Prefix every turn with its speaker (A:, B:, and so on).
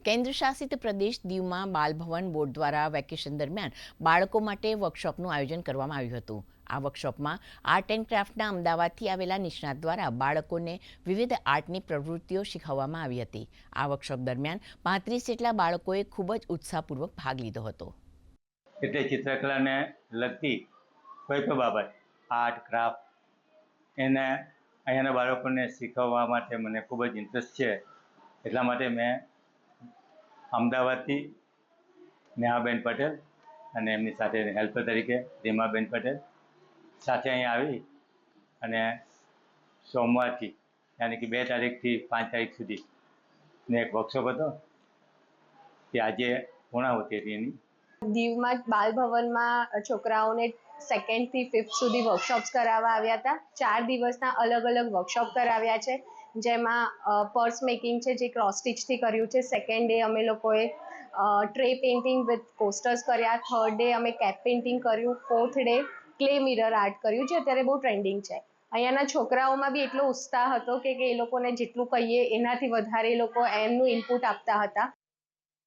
A: કેન્દ્ર શાસિત પ્રદેશ દીવમાં બાલભવન બોર્ડ દ્વારા વેકેશન દરમિયાન બાળકો માટે વર્કશોપનું આયોજન કરવામાં આવ્યું હતું. આ વર્કશોપમાં આર્ટ એન્ડ ક્રાફ્ટના અમદાવાદથી આવેલા નિષ્ણાત દ્વારા બાળકોને વિવિધ આર્ટની પ્રવૃત્તિઓ શીખવવામાં આવી હતી. આ વર્કશોપ દરમિયાન 35 જેટલા બાળકોએ ખૂબ જ ઉત્સાહપૂર્વક ભાગ લીધો હતો.
B: એટલે ચિત્રકલાને લગતી કોઈ પણ બાબત આર્ટ ક્રાફ્ટ એને અહીંયાના બાળકોને શીખવવા માટે મને ખૂબ જ ઇન્ટરેસ્ટ છે. એટલા માટે મેં અમદાવાદથી નેહાબેન પટેલ અને એમની સાથે હેલ્પર તરીકે રીમાબેન પટેલ સાથે અહીં આવી અને સોમવારથી યાની કે 2 તારીખથી 5 તારીખ સુધી એક વર્કશોપ હતો કે આજે પૂર્ણાહુતિ હતી એની.
C: દીવમાં બાલભવનમાં છોકરાઓને 2nd થી 5th સુધી વર્કશોપ્સ કરાવવા આવ્યા હતા. 4 દિવસના અલગ અલગ વર્કશોપ કરાવ્યા છે, જેમાં પર્સ મેકિંગ છે જે ક્રોસ સ્ટિચથી કર્યું છે. 2nd ડે અમે લોકોએ ટ્રે પેઇન્ટિંગ વિથ કોસ્ટર્સ કર્યા. 3rd ડે અમે કેપ પેઇન્ટિંગ કર્યું. 4th day clay mirror art કર્યું, જે અત્યારે બહુ ટ્રેન્ડિંગ છે. અહીંયાના છોકરાઓમાં બી એટલો ઉત્સાહ હતો કે એ લોકોને જેટલું કહીએ એનાથી વધારે એ લોકો એમનું ઇનપુટ આપતા હતા.